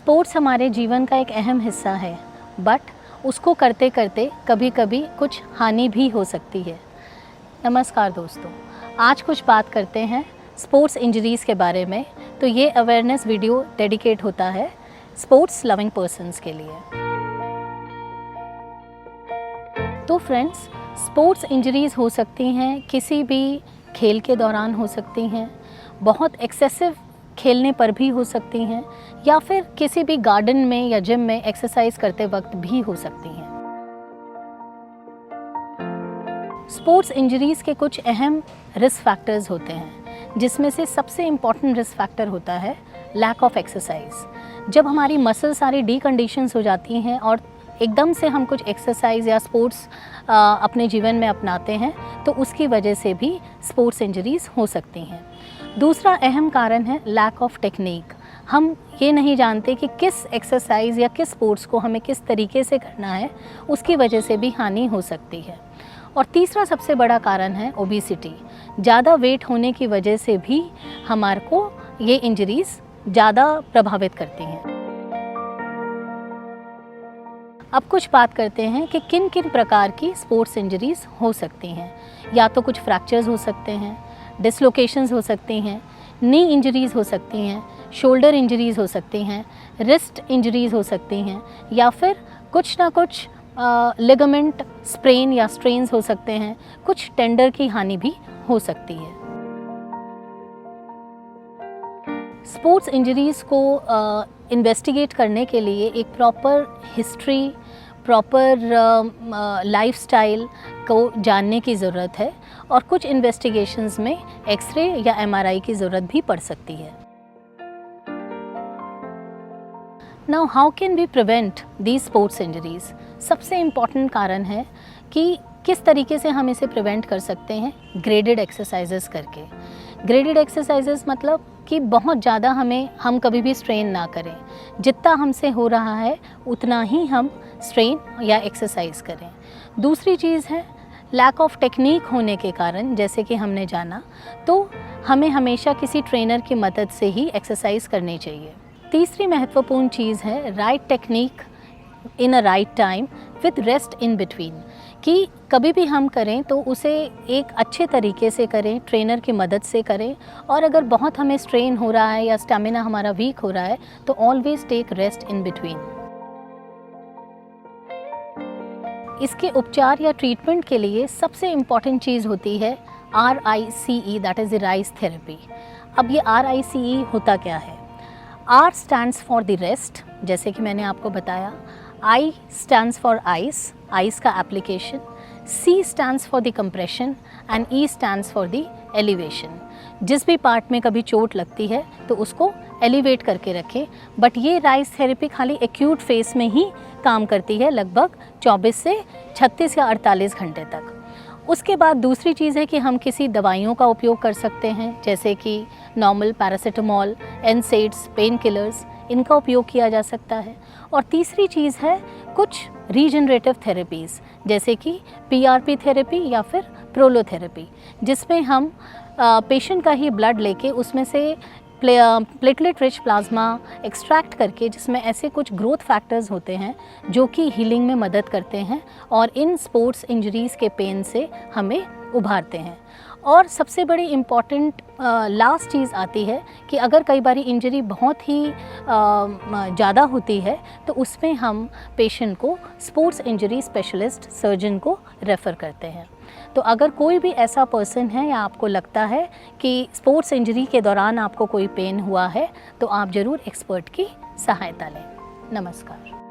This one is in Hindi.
स्पोर्ट्स हमारे जीवन का एक अहम हिस्सा है, बट उसको करते करते कभी कभी कुछ हानि भी हो सकती है। नमस्कार दोस्तों, आज कुछ बात करते हैं स्पोर्ट्स इंजरीज़ के बारे में। तो ये अवेयरनेस वीडियो डेडिकेट होता है स्पोर्ट्स लविंग पर्सन्स के लिए। तो फ्रेंड्स, स्पोर्ट्स इंजरीज़ हो सकती हैं, किसी भी खेल के दौरान हो सकती हैं, बहुत एक्सेसिव खेलने पर भी हो सकती हैं, या फिर किसी भी गार्डन में या जिम में एक्सरसाइज करते वक्त भी हो सकती हैं। स्पोर्ट्स इंजरीज़ के कुछ अहम रिस्क फैक्टर्स होते हैं, जिसमें से सबसे इम्पॉर्टेंट रिस्क फैक्टर होता है लैक ऑफ एक्सरसाइज। जब हमारी मसल सारी डीकंडीशंस हो जाती हैं और एकदम से हम कुछ एक्सरसाइज या स्पोर्ट्स अपने जीवन में अपनाते हैं, तो उसकी वजह से भी स्पोर्ट्स इंजरीज़ हो सकती हैं। दूसरा अहम कारण है लैक ऑफ टेक्निक। हम ये नहीं जानते कि किस एक्सरसाइज या किस स्पोर्ट्स को हमें किस तरीके से करना है, उसकी वजह से भी हानि हो सकती है। और तीसरा सबसे बड़ा कारण है ओबेसिटी। ज़्यादा वेट होने की वजह से भी हमारे को ये इंजरीज़ ज़्यादा प्रभावित करती हैं। अब कुछ बात करते हैं कि किन किन प्रकार की स्पोर्ट्स इंजरीज़ हो सकती हैं। या तो कुछ फ्रैक्चर्स हो सकते हैं, डिसलोकेशंस हो सकती हैं, नी इंजरीज़ हो सकती हैं, शोल्डर इंजरीज़ हो सकती हैं, रिस्ट इंजरीज़ हो सकती हैं, या फिर कुछ ना कुछ लिगामेंट स्प्रेन या स्ट्रेन्स हो सकते हैं, कुछ टेंडर की हानि भी हो सकती है। स्पोर्ट्स इंजरीज़ को इन्वेस्टिगेट करने के लिए एक प्रॉपर हिस्ट्री, प्रॉपर लाइफस्टाइल को जानने की ज़रूरत है, और कुछ इन्वेस्टिगेशंस में एक्सरे या एमआरआई की ज़रूरत भी पड़ सकती है। Now how can we prevent these sports injuries? सबसे इम्पॉर्टेंट कारण है कि किस तरीके से हम इसे प्रिवेंट कर सकते हैं, ग्रेडेड एक्सरसाइजेस करके। ग्रेडेड एक्सरसाइजेस मतलब कि बहुत ज़्यादा हम कभी भी स्ट्रेन ना करें, जितना हमसे हो रहा है उतना ही हम स्ट्रेन या एक्सरसाइज करें। दूसरी चीज़ है लैक ऑफ टेक्निक होने के कारण, जैसे कि हमने जाना, तो हमें हमेशा किसी ट्रेनर की मदद से ही एक्सरसाइज करनी चाहिए। तीसरी महत्वपूर्ण चीज़ है right technique in a right time with rest in between, कि कभी भी हम करें तो उसे एक अच्छे तरीके से करें, ट्रेनर की मदद से करें, और अगर बहुत हमें स्ट्रेन हो रहा है या स्टेमिना हमारा वीक हो रहा है तो always take rest in between. इसके उपचार या ट्रीटमेंट के लिए सबसे इम्पॉर्टेंट चीज़ होती है RICE, that is the rise therapy. अब ये RICE होता क्या है? R stands for the rest, जैसे कि मैंने आपको बताया। I stands for ice, ice का application. C stands for the compression and E stands for the elevation। जिस भी पार्ट में कभी चोट लगती है तो उसको एलिवेट करके रखें, बट ये राइज थेरेपी खाली एक्यूट फेस में ही काम करती है, लगभग 24 से 36 या 48 घंटे तक। उसके बाद दूसरी चीज़ है कि हम किसी दवाइयों का उपयोग कर सकते हैं, जैसे कि normal paracetamol, NSAIDs, pain killers, इनका उपयोग किया जा सकता है। और तीसरी चीज़ है कुछ रीजनरेटिव थेरेपीज़, जैसे कि PRP थेरेपी या फिर प्रोलोथेरेपी, जिसमें हम पेशेंट का ही ब्लड लेके उसमें से प्लेटलेट रिच प्लाज्मा एक्सट्रैक्ट करके, जिसमें ऐसे कुछ ग्रोथ फैक्टर्स होते हैं जो कि हीलिंग में मदद करते हैं और इन स्पोर्ट्स इंजरीज़ के पेन से हमें उभारते हैं। और सबसे बड़ी इम्पॉर्टेंट लास्ट चीज़ आती है कि अगर कई बार इंजरी बहुत ही ज़्यादा होती है तो उसमें हम पेशेंट को स्पोर्ट्स इंजरी स्पेशलिस्ट सर्जन को रेफ़र करते हैं। तो अगर कोई भी ऐसा पर्सन है या आपको लगता है कि स्पोर्ट्स इंजरी के दौरान आपको कोई पेन हुआ है, तो आप ज़रूर एक्सपर्ट की सहायता लें। नमस्कार।